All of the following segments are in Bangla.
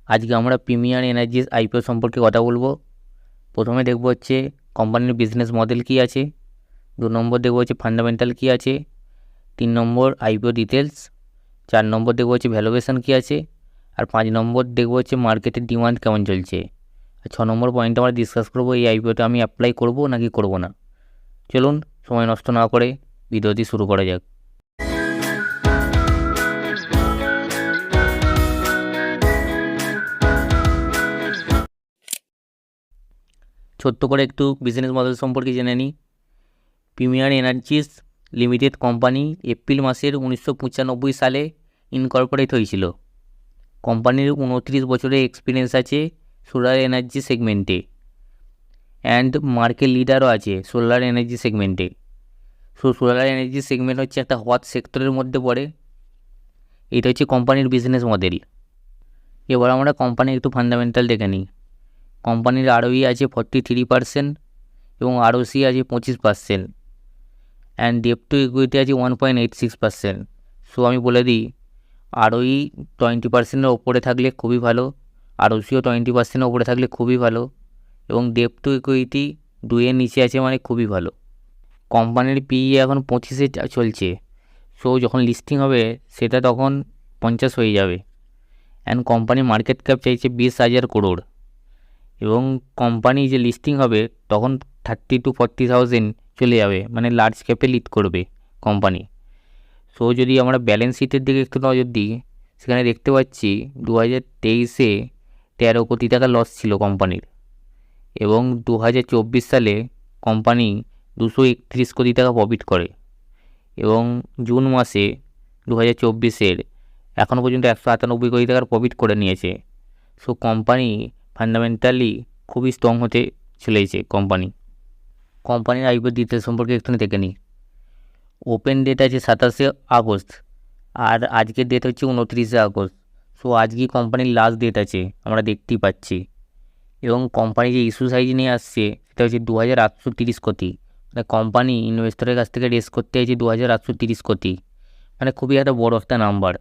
আজকে আমরা প্রিমিয়ার এনার্জিস আইপিও সম্পর্কে কথা বলবো। প্রথমে দেখব হচ্ছে কোম্পানির বিজনেস মডেল কী আছে, 2 নম্বর দেখব হচ্ছে ফান্ডামেন্টাল কী আছে, 3 নম্বর আইপিও ডিটেলস, 4 নম্বর দেখব হচ্ছে ভ্যালুয়েশন কী আছে, আর 5 নম্বর দেখব হচ্ছে মার্কেটের ডিমান্ড কেমন চলছে, আর 6 নম্বর পয়েন্ট আমরা ডিসকাস করবো এই আইপিওটা আমি অ্যাপ্লাই করব নাকি করব না। চলুন সময় নষ্ট না করে ভিডিওটি শুরু করা যাক। ছোট্ট করে একটু বিজনেস মডেল সম্পর্কে জেনে নিই। Premier energies limited company April মাসের 1995 সালে ইনকর্পোরেট হয়েছিল। কোম্পানির 29 বছরের এক্সপিরিয়েন্স আছে সোলার এনার্জি সেগমেন্টে, অ্যান্ড মার্কেট লিডারও আছে সোলার এনার্জি সেগমেন্টে। সোলার এনার্জি সেগমেন্ট হচ্ছে একটা হট সেক্টরের মধ্যে পড়ে। এটা হচ্ছে কোম্পানির বিজনেস মডেল। এবার আমরা কোম্পানির একটু ফান্ডামেন্টাল দেখে নিই। কোম্পানির আরওই আছে 43% এবং আরওসি আছে 25%, অ্যান্ড ডেট টু ইকুইটি আছে 1.86%। সো আমি বলে দিই, আরওই 20%-এর ওপরে থাকলে খুবই ভালো, আরওসিও 20%-এর ওপরে থাকলে খুবই ভালো, এবং ডেট টু ইকুইটি 2-এর নিচে আছে মানে খুবই ভালো। কোম্পানির পিই এখন 25-এ চলছে। সো যখন লিস্টিং হবে সেটা তখন 50 হয়ে যাবে। অ্যান্ড কোম্পানির মার্কেট ক্যাপ চাইছে 20,000 করোড়, এবং কোম্পানি যে লিস্টিং হবে তখন 30,000-40,000 চলে যাবে, মানে লার্জ ক্যাপে লিড করবে কোম্পানি। সো যদি আমরা ব্যালেন্স শিটের দিকে একটু নজর দিই, সেখানে দেখতে পাচ্ছি 2023-এ 13 কোটি টাকা লস ছিল কোম্পানির, এবং 2024 সালে কোম্পানি 231 কোটি টাকা প্রফিট করে, এবং জুন মাসে 2024-এর এখনও পর্যন্ত 198 কোটি টাকার প্রফিট করে নিয়েছে। সো কোম্পানি ফান্ডামেন্টালি খুবই স্ট্রং হতে চলেছে। কোম্পানির আইপিও ডিটেলস সম্পর্কে একটু দেখে নিই। ওপেন ডেট আছে 27শে আগস্ট, আর আজকের ডেট হচ্ছে 29শে আগস্ট। সো আজকেই কোম্পানির লাস্ট ডেট আছে, আমরা দেখতেই পাচ্ছি। এবং কোম্পানি যে ইস্যু সাইজ নিয়ে আসছে সেটা হচ্ছে 2,830 কোটি, মানে কোম্পানি ইনভেস্টরের কাছ থেকে রেস করতে চাইছে 2,830 কোটি, মানে খুবই একটা বড় একটা নাম্বার।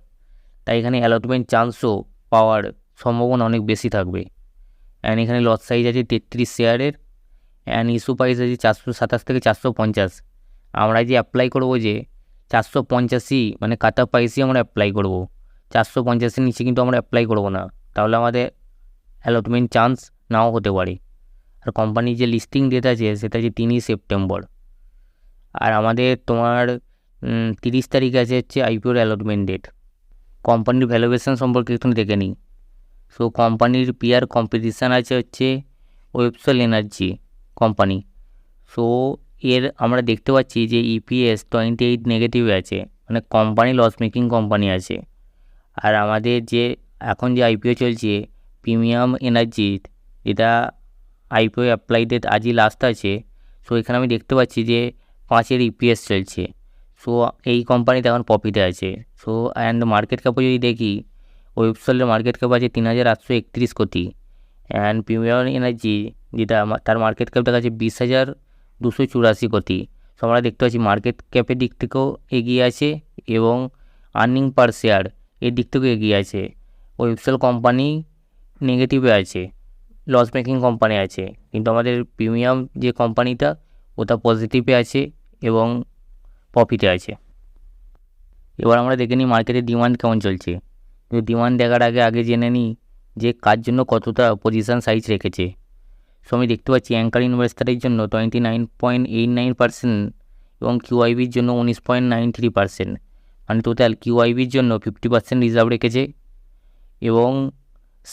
তাই এখানে অ্যালটমেন্ট চান্সও পাওয়ার সম্ভাবনা অনেক বেশি থাকবে। অ্যান্ড এখানে লট সাইজ আছে 33 শেয়ারের, অ্যান্ড ইস্যু প্রাইস আছে 427 থেকে 450। আমরা যে অ্যাপ্লাই করবো যে 485, মানে কাটা প্রাইসই আমরা অ্যাপ্লাই করব, 450-এর নিচে কিন্তু আমরা অ্যাপ্লাই করব না, তাহলে আমাদের অ্যালটমেন্ট চান্স নাও হতে পারে। আর কোম্পানির যে লিস্টিং ডেট আছে সেটা হচ্ছে 3ই সেপ্টেম্বর। আর আমাদের 30 তারিখ আছে হচ্ছে আইপিওর অ্যালটমেন্ট ডেট। কোম্পানির ভ্যালুয়েশন সম্পর্কে একটু দেখে নিই। সো কোম্পানির পিয়ার কম্পিটিশান আছে হচ্ছে ওয়েবসল এনার্জি কোম্পানি। সো এর আমরা দেখতে পাচ্ছি যে ইপিএস 28 নেগেটিভে আছে, মানে কোম্পানি লস মেকিং কোম্পানি আছে। আর আমাদের যে এখন যে আইপিও চলছে প্রিমিয়াম এনার্জি, এটা আইপিও অ্যাপ্লাই ডেট আজই লাস্ট আছে। সো এখানে আমি দেখতে পাচ্ছি যে 5-এর ইপিএস চলছে। সো এই কোম্পানিতে এখন প্রফিটে আছে। সো অ্যান্ড মার্কেট ক্যাপও যদি দেখি, ওয়েবসলের মার্কেট ক্যাপ আছে 3,831 কোটি, অ্যান্ড প্রিমিয়াম এনার্জি যেটা তার মার্কেট ক্যাপটা আছে 20,284 কোটি। সো আমরা দেখতে পাচ্ছি মার্কেট ক্যাপের দিক থেকেও এগিয়ে আছে, এবং আর্নিং পার শেয়ার এর দিক থেকেও এগিয়ে আছে। ওয়েবসেল কোম্পানি নেগেটিভে আছে, লস মেকিং কোম্পানি আছে, কিন্তু আমাদের প্রিমিয়াম যে কোম্পানিটা ওটা পজিটিভে আছে এবং প্রফিটে আছে। এবার আমরা দেখে নিই মার্কেটের ডিমান্ড কেমন চলছে। তো ডিমান্ড দেখার আগে জেনে নিই যে কার জন্য কতটা পজিশন সাইজ রেখেছে। সো আমি দেখতে পাচ্ছি অ্যাঙ্কার ইনভেস্টারের জন্য 29.89% এবং কিউআইবির জন্য 19.93%, মানে টোটাল কিউআইবির জন্য 50% রিজার্ভ রেখেছে, এবং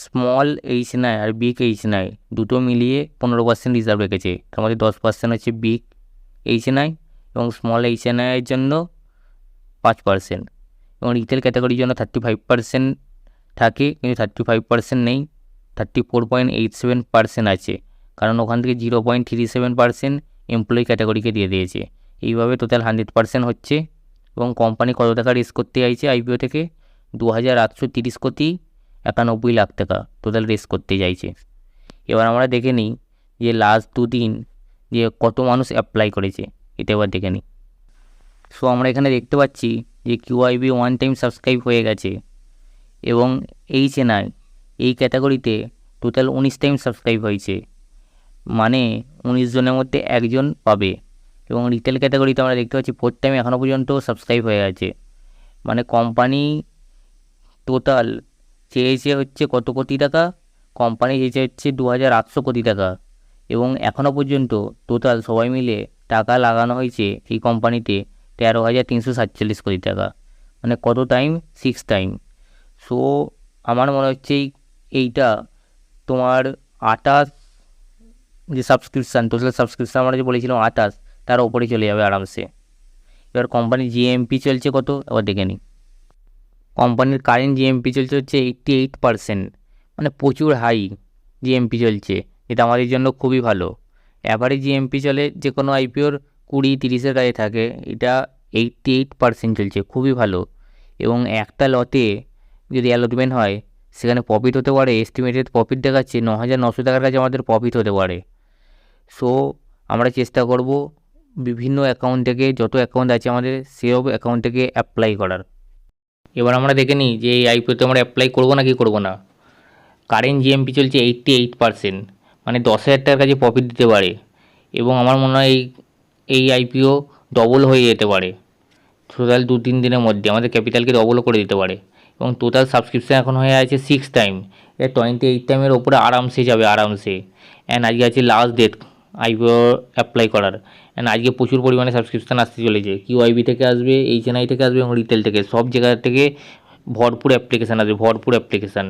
স্মল এইচ9 আর বিগ এইচ9 দুটো মিলিয়ে 15% রিজার্ভ রেখেছে। তার মধ্যে 10% হচ্ছে বিগ এইচ9 এবং স্মল এইচ9 জন্য 5%, এবং রিটেল ক্যাটাগরির জন্য 35% থাকে, কিন্তু 35% নেই, 34.87% আছে, কারণ ওখান থেকে 0.37% এমপ্লয়ি ক্যাটাগরিকে দিয়ে দিয়েছে। এইভাবে টোটাল 100% হচ্ছে। এবং কোম্পানি কত টাকা রেস করতে চাইছে আইপিও থেকে? 2,830 কোটি 91 লাখ টাকা টোটাল রেস করতে চাইছে। এবার আমরা দেখে নিই যে লাস্ট 2 দিন যে কত মানুষ অ্যাপ্লাই করেছে, এটা এবার দেখে নিই। সো আমরা এখানে দেখতে পাচ্ছি যে কিউআইবি 1 টাইম সাবস্ক্রাইব হয়ে গেছে, এবং এইচএনআই এই ক্যাটাগরিতে টোটাল 19 টাইম সাবস্ক্রাইব হয়েছে, মানে 19 জনের মধ্যে একজন পাবে। এবং রিটেল ক্যাটাগরিতে আমরা দেখতে পাচ্ছি 4 টাইম এখনও পর্যন্ত সাবস্ক্রাইব হয়ে আছে, মানে কোম্পানি টোটাল চেয়েছে হচ্ছে কত কোটি টাকা, কোম্পানি চেয়েছে হচ্ছে 2800 কোটি টাকা, এবং এখনও পর্যন্ত টোটাল সবাই মিলে টাকা লাগানো হয়েছে এই কোম্পানিতে 13,347 কোটি টাকা, মানে কত টাইম? 6 টাইম। সো আমার মনে হচ্ছে এইটা তোমার 28 যে সাবস্ক্রিপশান, টোটাল সাবস্ক্রিপশান আমরা যে বলেছিলাম 28, তার ওপরে চলে যাবে আরামসে। এবার কোম্পানির জিএমপি চলছে কত, এবার দেখে নিই। কোম্পানির কারেন্ট জিএমপি চলছে হচ্ছে 88%, মানে প্রচুর হাই জিএমপি চলছে, এটা আমাদের জন্য খুবই ভালো। অ্যাভারেজ জিএমপি চলে যে কোনো আইপিওর 20-30-এর কাছে থাকে, এটা 88% চলছে, খুবই ভালো। এবং একটা লটে যদি অ্যালটমেন্ট হয় সেখানে প্রফিট হতে পারে, এস্টিমেটেড প্রফিট দেখাচ্ছে 9,900 টাকার কাছে আমাদের প্রফিট হতে পারে। সো আমরা চেষ্টা করব বিভিন্ন অ্যাকাউন্ট থেকে, যত অ্যাকাউন্ট আছে আমাদের সেসব অ্যাকাউন্ট থেকে অ্যাপ্লাই করার। এবার আমরা দেখে নিই যে এই আইপিওতে আমরা অ্যাপ্লাই করবো না কি করবো না। কারেন্ট জিএমপি চলছে 88%, মানে 10,000 টাকার কাছে প্রফিট দিতে পারে, এবং আমার মনে হয় এই আইপিও ডবল হয়ে যেতে পারে টোটাল 2-3 দিনের মধ্যে, আমাদের ক্যাপিটালকে ডবলও করে দিতে পারে। এবং টোটাল সাবস্ক্রিপশান এখন হয়ে আছে 6 টাইম, এটা 28 টাইমের ওপরে আরামসে যাবে, আরামসে। অ্যান্ড আজকে আছে লাস্ট ডেট আইপিও অ্যাপ্লাই করার, অ্যান্ড আজকে প্রচুর পরিমাণে সাবস্ক্রিপশান আসতে চলেছে, কিউআইবি থেকে আসবে, এইচএনআই থেকে আসবে, এবং রিটেল থেকে, সব জায়গা থেকে ভরপুর অ্যাপ্লিকেশান আসবে, ভরপুর অ্যাপ্লিকেশান।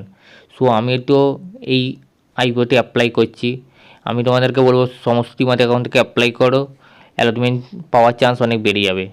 সো আমি তো এই আইপিওতে অ্যাপ্লাই করছি, আমি তোমাদেরকে বলবো সমস্ত ডিম্যাট অ্যাকাউন্ট থেকে অ্যাপ্লাই করো, অ্যালটমেন্ট পাওয়ার চান্স অনেক বেড়ে যাবে।